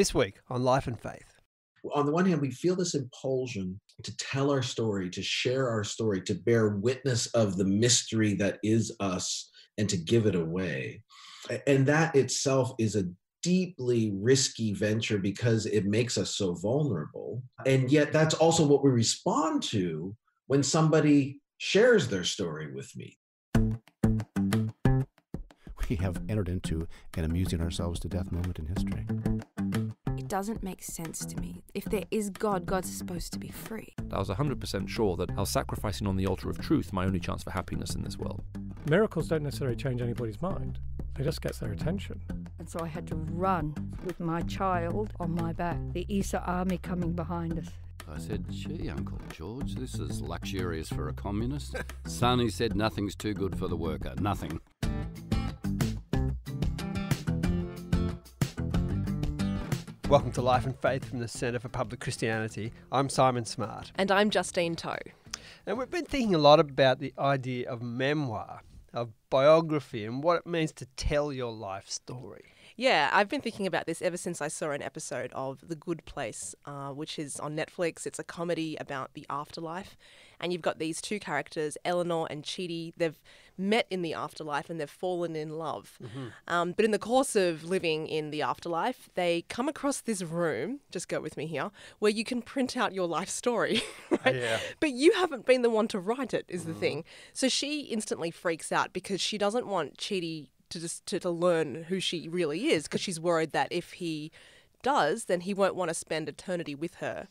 This week on Life and Faith. On the one hand, we feel this impulsion to tell our story, to share our story, to bear witness of the mystery that is us and to give it away. And that itself is a deeply risky venture because it makes us so vulnerable. And yet that's also what we respond to when somebody shares their story with me. We have entered into an amusing ourselves to death moment in history. It doesn't make sense to me. If there is God, God's supposed to be free. I was 100% sure that I was sacrificing on the altar of truth my only chance for happiness in this world. Miracles don't necessarily change anybody's mind. They just get their attention. And so I had to run with my child on my back, the ESA army coming behind us. I said, gee, Uncle George, this is luxurious for a communist. Son, he said, nothing's too good for the worker, nothing. Welcome to Life and Faith from the Centre for Public Christianity. I'm Simon Smart. And I'm Justine Toh. And we've been thinking a lot about the idea of memoir, of biography, and what it means to tell your life story. Yeah, I've been thinking about this ever since I saw an episode of The Good Place, which is on Netflix. It's a comedy about the afterlife. And you've got these two characters, Eleanor and Chidi. They've met in the afterlife and they've fallen in love. Mm-hmm. But in the course of living in the afterlife, they come across this room, just go with me here, where you can print out your life story. Right? Yeah. But you haven't been the one to write it, is the thing. So she instantly freaks out because she doesn't want Chidi to learn who she really is, because she's worried that if he does, then he won't want to spend eternity with her.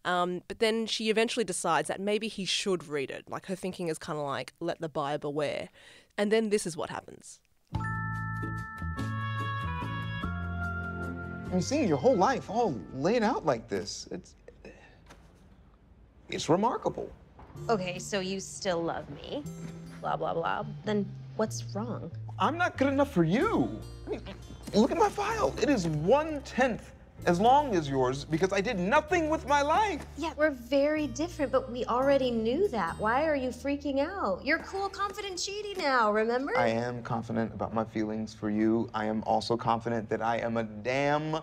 But then she eventually decides that maybe he should read it. Like, her thinking is kind of like, let the buyer beware. And then this is what happens. I mean, seeing your whole life all laid out like this, it's remarkable. Okay, so you still love me, blah, blah, blah. Then what's wrong? I'm not good enough for you. I mean, look at my file. It is 1/10 as long as yours because I did nothing with my life. Yeah, we're very different, but we already knew that. Why are you freaking out? You're cool, confident Chidi now, remember? I am confident about my feelings for you. I am also confident that I am a damn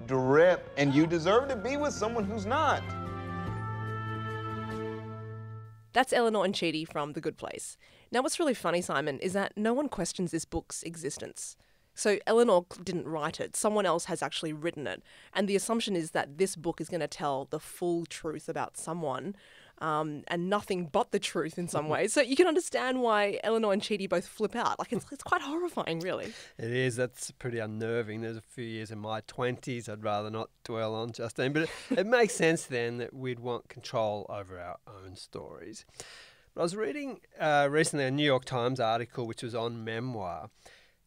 drip, and you deserve to be with someone who's not. That's Eleanor and Chidi from The Good Place. Now, what's really funny, Simon, is that no one questions this book's existence. So Eleanor didn't write it. Someone else has actually written it. And the assumption is that this book is going to tell the full truth about someone, and nothing but the truth in some ways. So you can understand why Eleanor and Chidi both flip out. Like, it's quite horrifying, really. It is. That's pretty unnerving. There's a few years in my 20s I'd rather not dwell on, Justine. But it makes sense then that we'd want control over our own stories. But I was reading recently a New York Times article which was on memoir,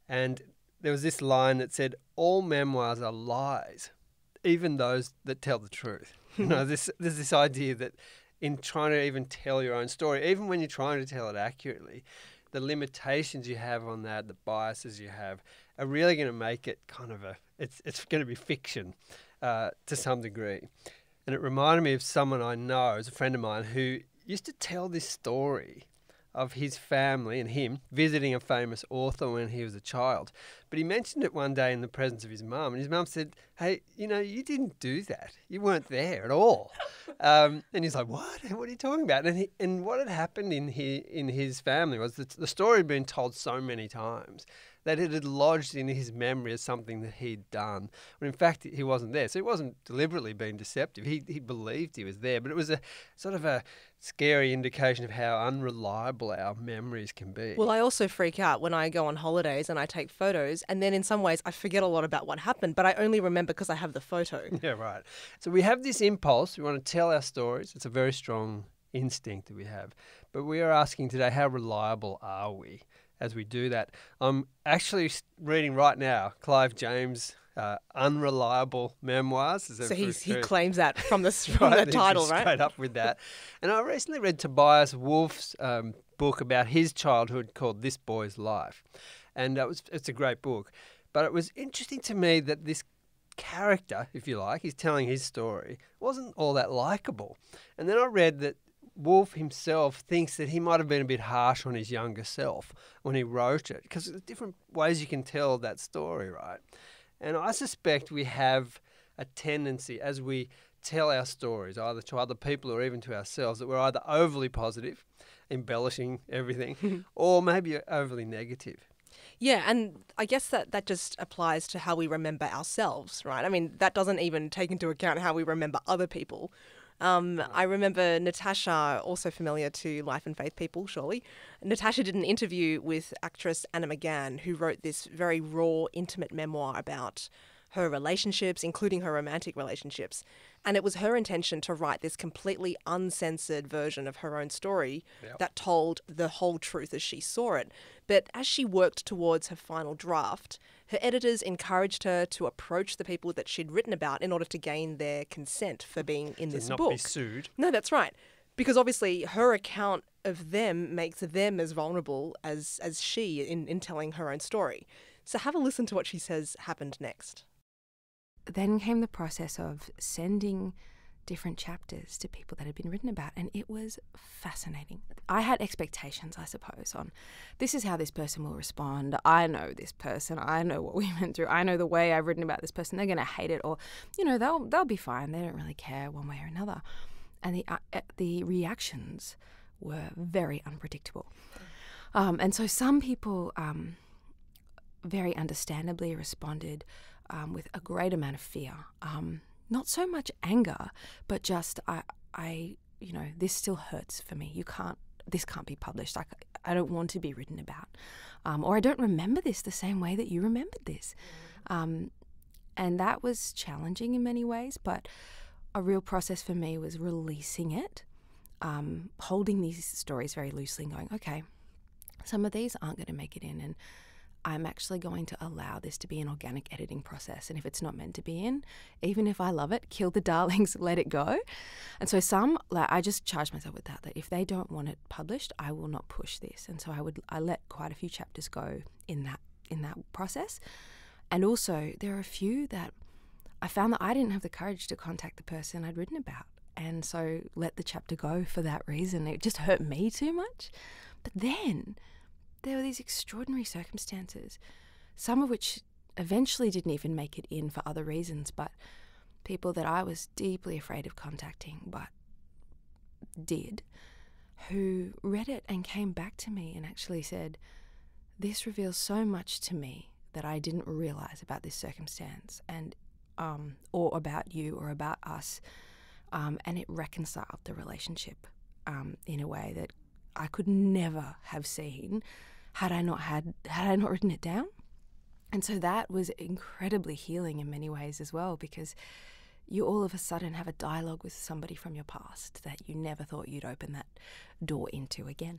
and there was this line that said, all memoirs are lies, even those that tell the truth. You know, there's this idea that in trying to even tell your own story, even when you're trying to tell it accurately, the limitations you have on that, the biases you have, are really going to make it kind of it's going to be fiction to some degree. And it reminded me of someone I know, as a friend of mine, who used to tell this story of his family and him visiting a famous author when he was a child. But he mentioned it one day in the presence of his mum, and his mum said, hey, you know, you didn't do that. You weren't there at all. And he's like, what? What are you talking about? And what had happened in his family was that the story had been told so many times that it had lodged in his memory as something that he'd done, when in fact he wasn't there. So he wasn't deliberately being deceptive. He believed he was there, but it was a sort of a scary indication of how unreliable our memories can be. Well, I also freak out when I go on holidays and I take photos, and then in some ways I forget a lot about what happened, but I only remember because I have the photo. Yeah, right. So we have this impulse. We want to tell our stories. It's a very strong instinct that we have. But we are asking today, how reliable are we as we do that? I'm actually reading right now Clive James' unreliable memoirs. So he claims that from the right, title, right? Straight up with that. And I recently read Tobias Wolff's book about his childhood called This Boy's Life. And it's a great book. But it was interesting to me that this character, if you like, he's telling his story, wasn't all that likable. And then I read that Wolff himself thinks that he might have been a bit harsh on his younger self when he wrote it, because there's different ways you can tell that story, right? And I suspect we have a tendency as we tell our stories, either to other people or even to ourselves, that we're either overly positive, embellishing everything, or maybe overly negative. Yeah, and I guess that just applies to how we remember ourselves, right? I mean, that doesn't even take into account how we remember other people. I remember Natasha, also familiar to Life and Faith people, surely. Natasha did an interview with actress Anna McGann, who wrote this very raw, intimate memoir about her relationships, including her romantic relationships. And it was her intention to write this completely uncensored version of her own story that told the whole truth as she saw it. But as she worked towards her final draft, her editors encouraged her to approach the people that she'd written about in order to gain their consent for being in this book. To not be sued. No, that's right. Because obviously her account of them makes them as vulnerable as she in telling her own story. So have a listen to what she says happened next. Then came the process of sending different chapters to people that had been written about, and it was fascinating. I had expectations, I suppose, on this is how this person will respond. I know this person. I know what we went through. I know the way I've written about this person. They're going to hate it, or, you know, they'll be fine. They don't really care one way or another. And the reactions were very unpredictable. And so some people very understandably responded with a great amount of fear. Not so much anger, but just I you know, this still hurts for me. This can't be published. I don't want to be written about, or I don't remember this the same way that you remembered this, and that was challenging in many ways. But a real process for me was releasing it, holding these stories very loosely, and going, okay, some of these aren't going to make it in, and I'm actually going to allow this to be an organic editing process. And if it's not meant to be in, even if I love it, kill the darlings, let it go. And so I just charged myself with that if they don't want it published, I will not push this. And so I let quite a few chapters go in that process. And also there are a few that I found that I didn't have the courage to contact the person I'd written about. And so let the chapter go for that reason. It just hurt me too much. But then there were these extraordinary circumstances, some of which eventually didn't even make it in for other reasons, but people that I was deeply afraid of contacting, but did, who read it and came back to me and actually said, this reveals so much to me that I didn't realize about this circumstance and or about you or about us, and it reconciled the relationship in a way that I could never have seen had I not written it down. And so that was incredibly healing in many ways as well, because you all of a sudden have a dialogue with somebody from your past that you never thought you'd open that door into again.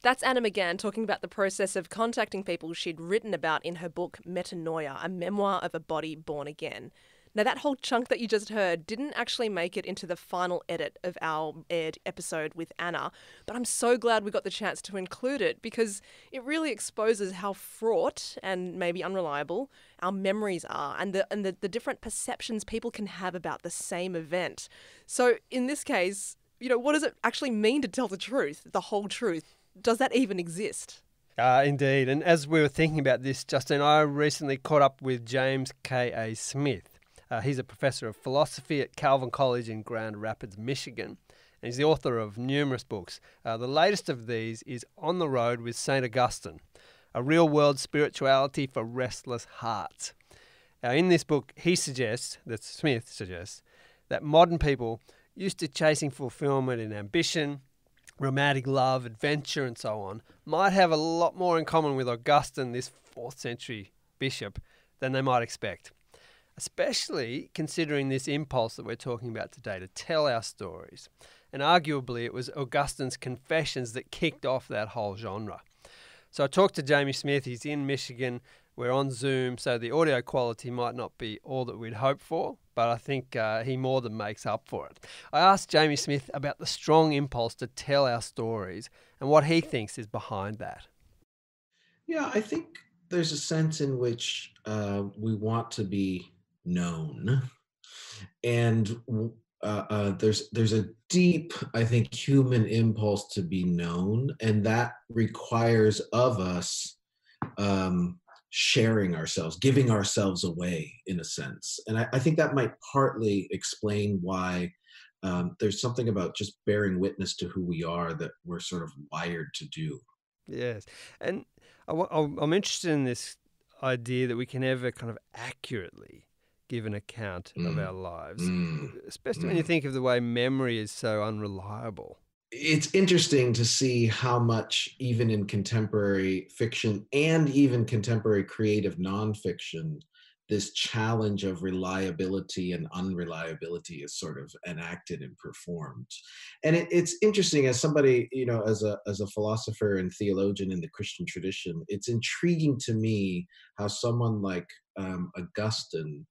That's Anna McGann talking about the process of contacting people she'd written about in her book Metanoia, a memoir of a body born again. Now, that whole chunk that you just heard didn't actually make it into the final edit of our aired episode with Anna, but I'm so glad we got the chance to include it because it really exposes how fraught and maybe unreliable our memories are and the different perceptions people can have about the same event. So in this case, you know, what does it actually mean to tell the truth, the whole truth? Does that even exist? Indeed. And as we were thinking about this, Justine, I recently caught up with James K.A. Smith. He's a professor of philosophy at Calvin College in Grand Rapids, Michigan. And he's the author of numerous books. The latest of these is On the Road with St Augustine, a real-world spirituality for restless hearts. Now, in this book, Smith suggests, that modern people used to chasing fulfillment in ambition, romantic love, adventure, and so on, might have a lot more in common with Augustine, this 4th century bishop, than they might expect. Especially considering this impulse that we're talking about today to tell our stories. And arguably it was Augustine's confessions that kicked off that whole genre. So I talked to Jamie Smith. He's in Michigan. We're on Zoom, so the audio quality might not be all that we'd hoped for, but I think he more than makes up for it. I asked Jamie Smith about the strong impulse to tell our stories and what he thinks is behind that. Yeah, I think there's a sense in which we want to be known, and there's a deep, I think, human impulse to be known, and that requires of us sharing ourselves, giving ourselves away in a sense. And I think that might partly explain why there's something about just bearing witness to who we are that we're sort of wired to do. Yes. And I'm interested in this idea that we can never kind of accurately give an account of our lives, especially when you think of the way memory is so unreliable. It's interesting to see how much, even in contemporary fiction and even contemporary creative nonfiction, this challenge of reliability and unreliability is sort of enacted and performed. And it's interesting, as somebody, as a philosopher and theologian in the Christian tradition, it's intriguing to me how someone like Augustine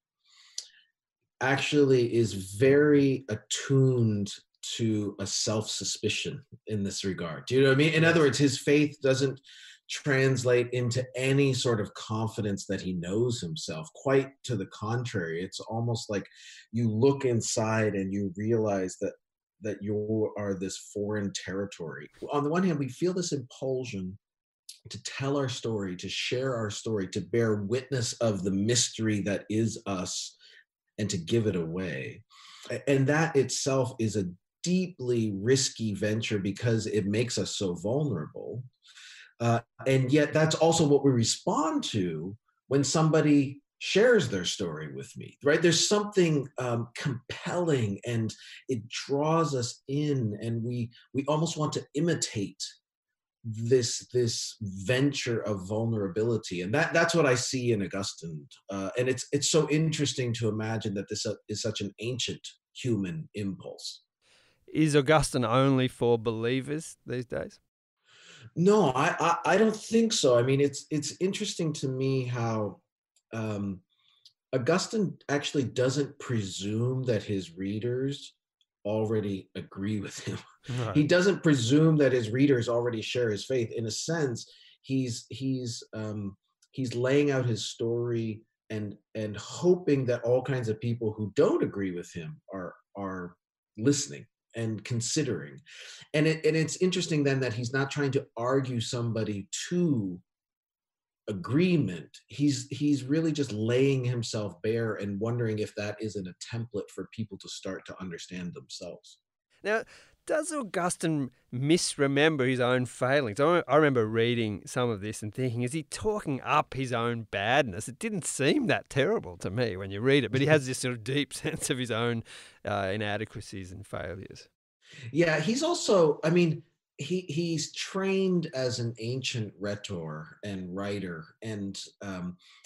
actually is very attuned to a self-suspicion in this regard. Do you know what I mean? In other words, his faith doesn't translate into any sort of confidence that he knows himself. Quite to the contrary, it's almost like you look inside and you realize that you are this foreign territory. On the one hand, we feel this impulsion to tell our story, to share our story, to bear witness of the mystery that is us, and to give it away. And that itself is a deeply risky venture because it makes us so vulnerable. And yet that's also what we respond to when somebody shares their story with me, right? There's something compelling, and it draws us in, and we almost want to imitate this venture of vulnerability. And that's what I see in Augustine. And it's so interesting to imagine that this is such an ancient human impulse. Is Augustine only for believers these days? No, I don't think so. I mean, it's interesting to me how Augustine actually doesn't presume that his readers already agree with him. Right. He doesn't presume that his readers already share his faith. In a sense, he's laying out his story and hoping that all kinds of people who don't agree with him are listening and considering. And it's interesting then that he's not trying to argue somebody to agreement. He's really just laying himself bare and wondering if that isn't a template for people to start to understand themselves. Now, does Augustine misremember his own failings? I remember reading some of this and thinking, is he talking up his own badness? It didn't seem that terrible to me when you read it, but he has this sort of deep sense of his own inadequacies and failures. Yeah, he's also, I mean, he's trained as an ancient rhetor and writer, and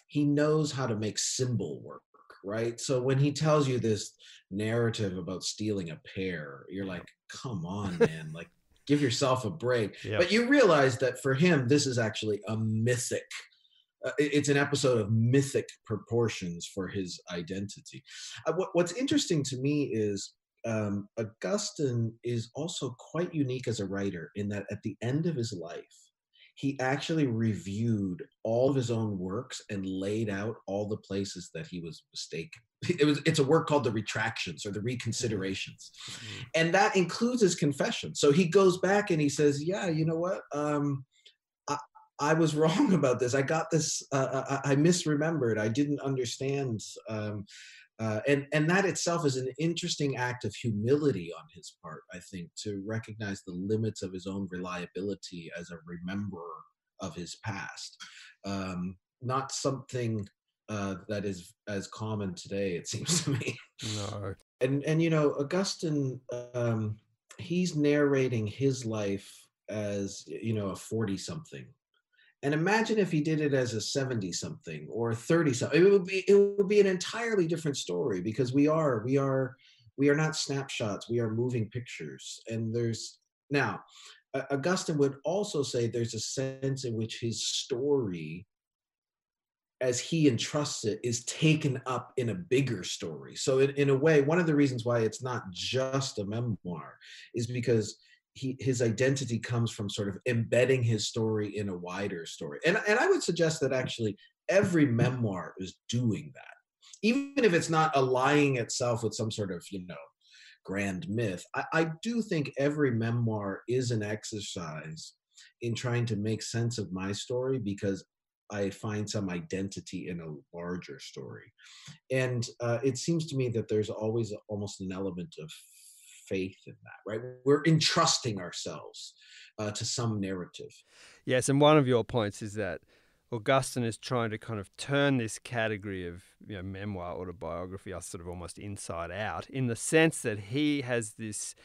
he knows how to make symbol work, right? So when he tells you this narrative about stealing a pear, you're like, come on, man, like give yourself a break. Yep. But you realize that for him, this is actually a mythic. It's an episode of mythic proportions for his identity. What's interesting to me is Augustine is also quite unique as a writer in that at the end of his life, he actually reviewed all of his own works and laid out all the places that he was mistaken. It's a work called the Retractions or the Reconsiderations. Mm-hmm. And that includes his confession. So he goes back and he says, yeah, you know what? I was wrong about this. I got this, I misremembered. I didn't understand. And that itself is an interesting act of humility on his part, I think, to recognize the limits of his own reliability as a rememberer of his past. Not something that is as common today, it seems to me. No. And you know, Augustine, he's narrating his life as, you know, a 40-something. And imagine if he did it as a 70-something or 30-something. It would be an entirely different story, because we are not snapshots. We are moving pictures. And there's now, Augustine would also say there's a sense in which his story, as he entrusts it, is taken up in a bigger story. So in a way, one of the reasons why it's not just a memoir is because his identity comes from sort of embedding his story in a wider story. And I would suggest that actually every memoir is doing that. Even if it's not allying itself with some sort of, you know, grand myth, I do think every memoir is an exercise in trying to make sense of my story, because I find some identity in a larger story. And it seems to me that there's always almost an element of faith in that, right? We're entrusting ourselves to some narrative. Yes, and one of your points is that Augustine is trying to kind of turn this category of memoir, autobiography, sort of almost inside out, in the sense that he has this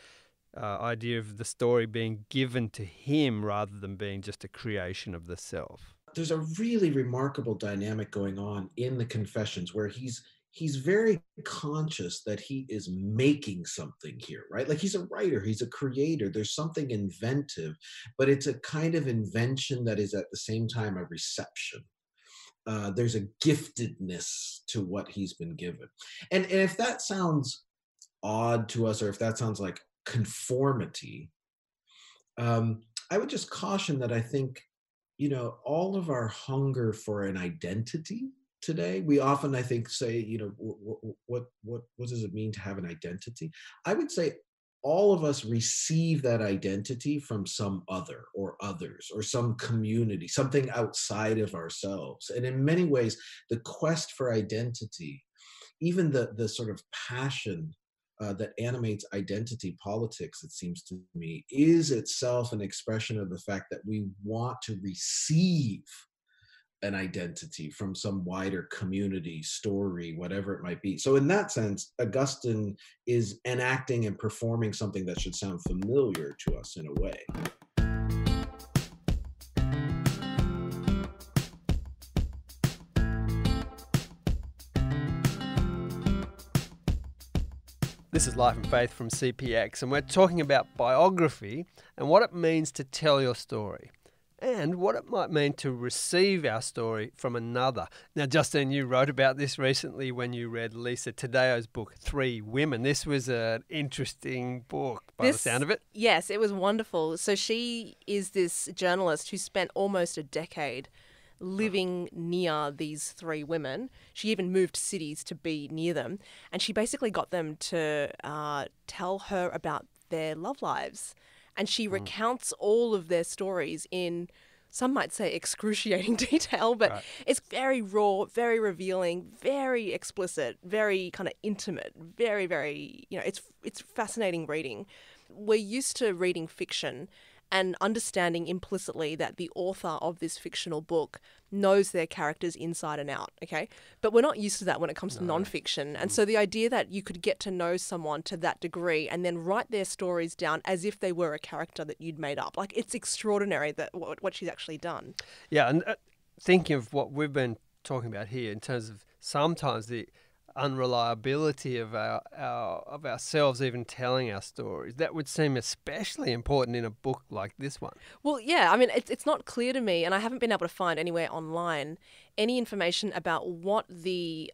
idea of the story being given to him rather than being just a creation of the self. There's a really remarkable dynamic going on in the Confessions where he's very conscious that he is making something here, right? Like he's a writer, he's a creator, there's something inventive, but it's a kind of invention that is at the same time a reception. There's a giftedness to what he's been given. And if that sounds odd to us, or if that sounds like conformity, I would just caution that I think, all of our hunger for an identity today, we often, I think, say, what does it mean to have an identity? I would say all of us receive that identity from some other or others or some community, something outside of ourselves. And in many ways, the quest for identity, even the sort of passion that animates identity politics, it seems to me, is itself an expression of the fact that we want to receive an identity from some wider community, story, whatever it might be. So in that sense, Augustine is enacting and performing something that should sound familiar to us in a way. This is Life and Faith from CPX, and we're talking about biography and what it means to tell your story and what it might mean to receive our story from another. Now, Justine, you wrote about this recently when you read Lisa Taddeo's book, 3 Women. This was an interesting book by the sound of it. Yes, it was wonderful. So she is this journalist who spent almost a decade living near these 3 women. She even moved cities to be near them. And she basically got them to tell her about their love lives. And she recounts all of their stories in, some might say, excruciating detail, but it's very raw, very revealing, very explicit, very kind of intimate, very, very, it's fascinating reading. We're used to reading fiction and understanding implicitly that the author of this fictional book knows their characters inside and out, okay? But we're not used to that when it comes to nonfiction. And so the idea that you could get to know someone to that degree and then write their stories down as if they were a character that you'd made up, like, it's extraordinary that what she's actually done. Yeah, and thinking of what we've been talking about here in terms of sometimes the unreliability of ourselves even telling our stories, that would seem especially important in a book like this one. Well, yeah, I mean, it's not clear to me, and I haven't been able to find anywhere online any information about what the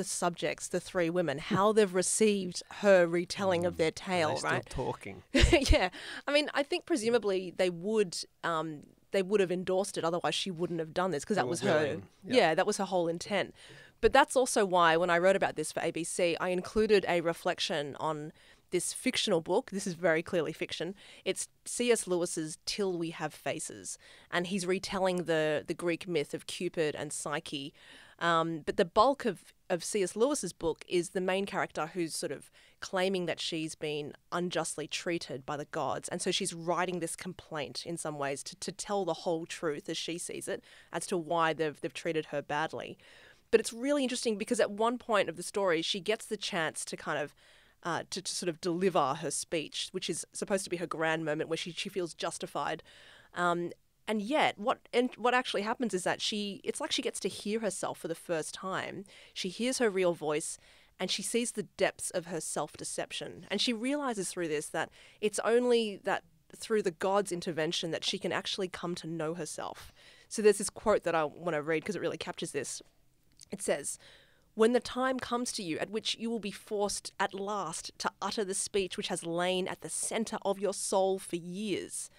subjects, the 3 women, how they've received her retelling of their tale, right? Still talking. Yeah, I mean, I think presumably they would have endorsed it, otherwise she wouldn't have done this, because that was her. Yeah, that was her whole intent. But that's also why when I wrote about this for ABC, I included a reflection on this fictional book. This is very clearly fiction. It's C.S. Lewis's Till We Have Faces, and he's retelling the Greek myth of Cupid and Psyche. But the bulk of C.S. Lewis's book is the main character who's sort of claiming that she's been unjustly treated by the gods. And so she's writing this complaint in some ways to tell the whole truth as she sees it as to why they've treated her badly. But it's really interesting because at one point of the story, she gets the chance to kind of to sort of deliver her speech, which is supposed to be her grand moment where she feels justified. And yet, what actually happens is that it's like she gets to hear herself for the first time. She hears her real voice, and she sees the depths of her self-deception. And she realizes through this that it's only that through the God's intervention that she can actually come to know herself. So there's this quote that I want to read because it really captures this. It says, "When the time comes to you at which you will be forced at last to utter the speech which has lain at the centre of your soul for years,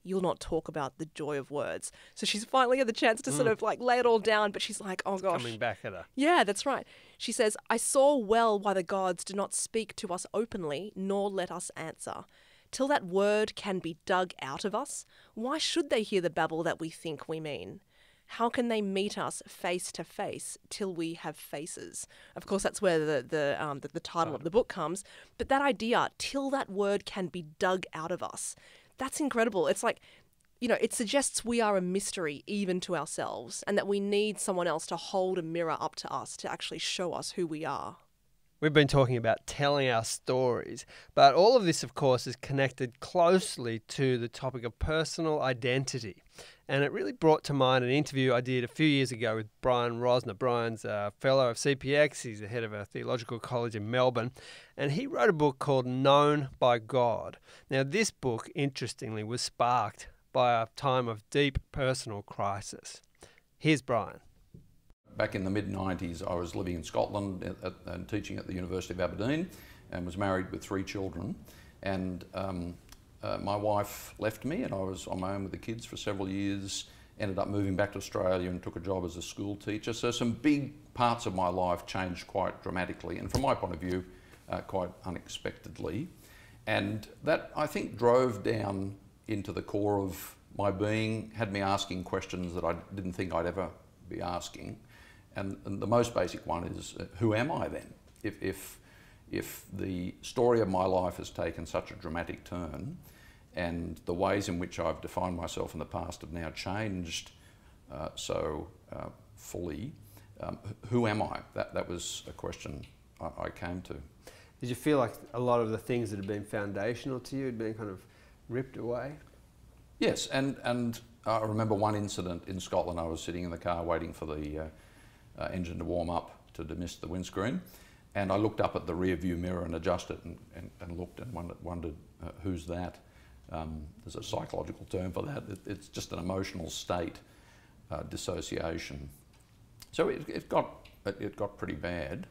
you'll not talk about the joy of words." So she's finally had the chance to sort of like lay it all down, but she's like, oh gosh. Coming back at her. Yeah, that's right. She says, "I saw well why the gods do not speak to us openly, nor let us answer. Till that word can be dug out of us, why should they hear the babble that we think we mean? how can they meet us face to face till we have faces? Of course, that's where the title of the book comes. But that idea, till that word can be dug out of us, that's incredible. It's like, you know, it suggests we are a mystery even to ourselves, and that we need someone else to hold a mirror up to us to actually show us who we are. We've been talking about telling our stories, but all of this, of course, is connected closely to the topic of personal identity. And it really brought to mind an interview I did a few years ago with Brian Rosner. Brian's a fellow of CPX. He's the head of a theological college in Melbourne. And he wrote a book called Known by God. Now, this book, interestingly, was sparked by a time of deep personal crisis. Here's Brian. Back in the mid-90s, I was living in Scotland and teaching at the University of Aberdeen, and was married with 3 children. And my wife left me, and I was on my own with the kids for several years, ended up moving back to Australia and took a job as a school teacher. So some big parts of my life changed quite dramatically, and from my point of view, quite unexpectedly. And that, I think, drove down into the core of my being, had me asking questions that I didn't think I'd ever be asking. And the most basic one is, who am I then? If the story of my life has taken such a dramatic turn, and the ways in which I've defined myself in the past have now changed so fully, who am I? That was a question I came to. Did you feel like a lot of the things that had been foundational to you had been kind of ripped away? Yes, and I remember one incident in Scotland. I was sitting in the car waiting for the engine to warm up to demist the windscreen, and I looked up at the rear view mirror and adjusted and looked and wondered who's that? There's a psychological term for that. It's just an emotional state, dissociation. So it got pretty bad.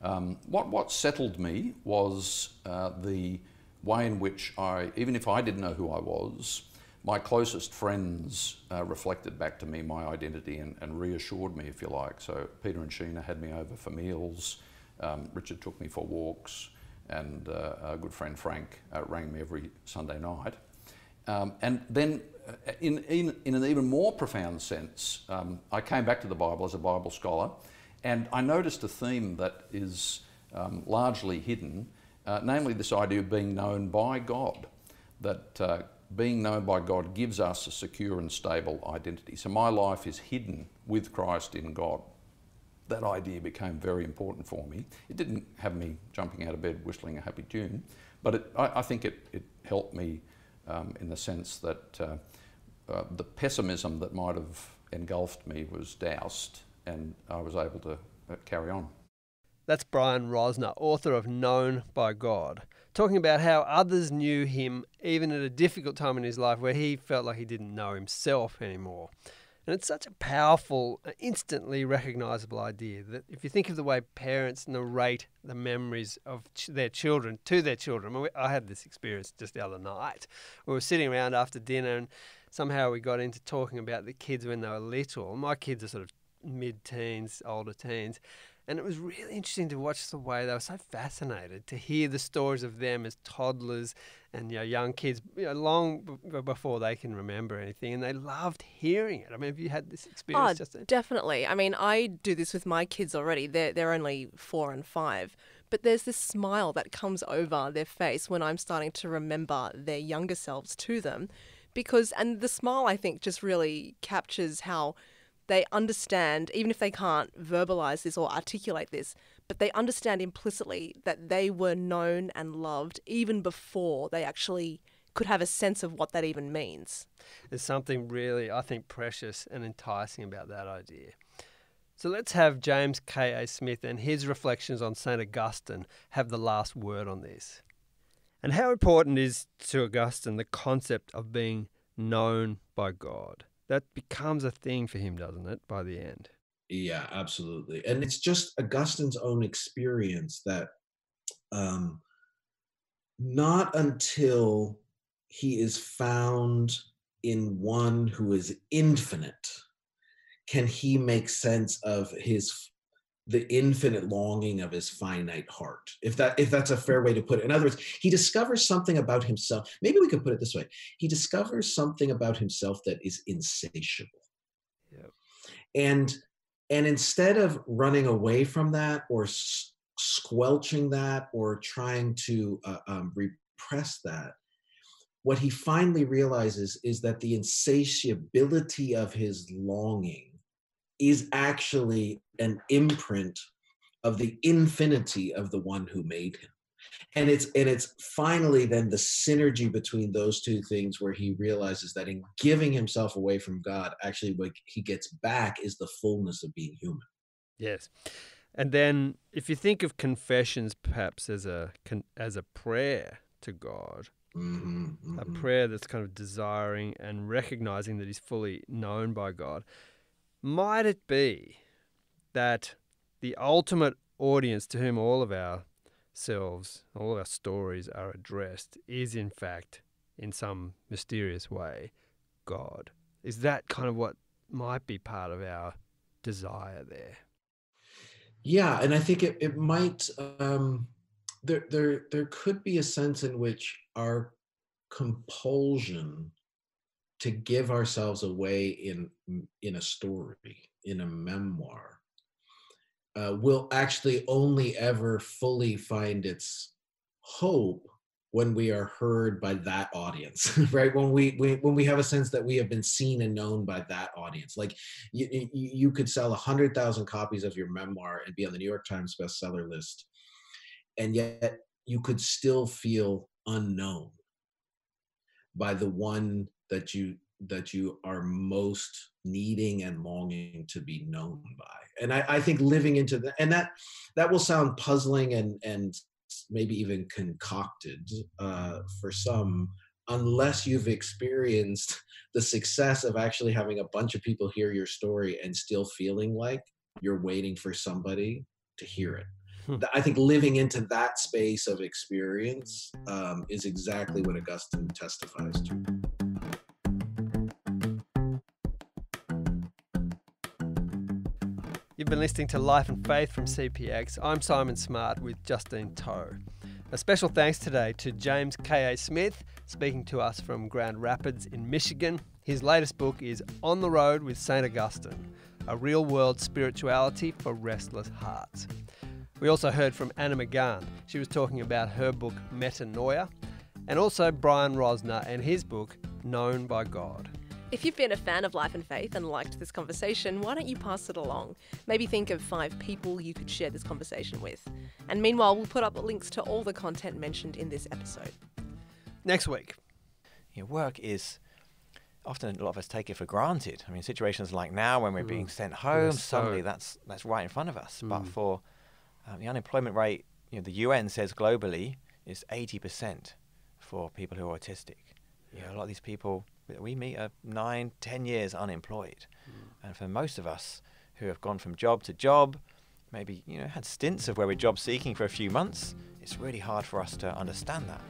What settled me was the way in which even if I didn't know who I was, my closest friends reflected back to me my identity and reassured me, if you like. So Peter and Sheena had me over for meals, Richard took me for walks, and a good friend Frank rang me every Sunday night. And then in an even more profound sense, I came back to the Bible as a Bible scholar, and I noticed a theme that is largely hidden, namely this idea of being known by God, that being known by God gives us a secure and stable identity. So my life is hidden with Christ in God. That idea became very important for me. It didn't have me jumping out of bed whistling a happy tune, but I think it helped me in the sense that the pessimism that might have engulfed me was doused, and I was able to carry on. That's Brian Rosner, author of Known by God, talking about how others knew him even at a difficult time in his life where he felt like he didn't know himself anymore. And it's such a powerful, instantly recognisable idea that if you think of the way parents narrate the memories of their children to their children. I had this experience just the other night. We were sitting around after dinner and somehow we got into talking about the kids when they were little. My kids are sort of mid-teens, older teens. And it was really interesting to watch the way they were so fascinated to hear the stories of them as toddlers and young kids, long before they can remember anything. And they loved hearing it. I mean, have you had this experience, Justine? Definitely. I mean, I do this with my kids already. They're only 4 and 5. But there's this smile that comes over their face when I'm starting to remember their younger selves to them. And the smile, I think, just really captures how they understand, even if they can't verbalise this or articulate this, but they understand implicitly that they were known and loved even before they actually could have a sense of what that even means. There's something really, I think, precious and enticing about that idea. So let's have James K.A. Smith and his reflections on St Augustine have the last word on this. And how important is to Augustine the concept of being known by God? That becomes a thing for him, doesn't it, by the end? Yeah, absolutely. And it's just Augustine's own experience that not until he is found in one who is infinite can he make sense of the infinite longing of his finite heart, if that's a fair way to put it. In other words, he discovers something about himself. Maybe we could put it this way. He discovers something about himself that is insatiable. Yep. And instead of running away from that or squelching that or trying to repress that, what he finally realizes is that the insatiability of his longing is actually an imprint of the infinity of the one who made him. And it's finally then the synergy between those two things where he realizes that in giving himself away from God, actually what he gets back is the fullness of being human. Yes. And then if you think of confessions perhaps as a prayer to God, a prayer that's kind of desiring and recognizing that he's fully known by God, might it be that the ultimate audience to whom all of our selves, all of our stories are addressed is in fact, in some mysterious way, God? Is that kind of what might be part of our desire there? Yeah, and I think it might, there could be a sense in which our compulsion to give ourselves away in a story, in a memoir, will actually only ever fully find its hope when we are heard by that audience, right? When we have a sense that we have been seen and known by that audience. Like you could sell 100,000 copies of your memoir and be on the New York Times bestseller list, and yet you could still feel unknown by the one that you are most needing and longing to be known by. And I think living into that, and that will sound puzzling and maybe even concocted for some, unless you've experienced the success of actually having a bunch of people hear your story and still feeling like you're waiting for somebody to hear it. I think living into that space of experience is exactly what Augustine testifies to. You've been listening to Life and Faith from CPX. I'm Simon Smart with Justine Toh. A special thanks today to James K.A. Smith, speaking to us from Grand Rapids in Michigan. His latest book is On the Road with St Augustine, a real-world spirituality for restless hearts. We also heard from Anna McGann. She was talking about her book Metanoia, and also Brian Rosner and his book Known by God. If you've been a fan of Life and Faith and liked this conversation, why don't you pass it along? Maybe think of 5 people you could share this conversation with. And meanwhile, we'll put up links to all the content mentioned in this episode. Next week. Work is often, a lot of us take it for granted. I mean, situations like now when we're being sent home, suddenly that's right in front of us. But for the unemployment rate, the UN says globally is 80% for people who are autistic. A lot of these people that we meet are 9, 10 years unemployed. And for most of us who have gone from job to job, maybe had stints of where we're job seeking for a few months, it's really hard for us to understand that.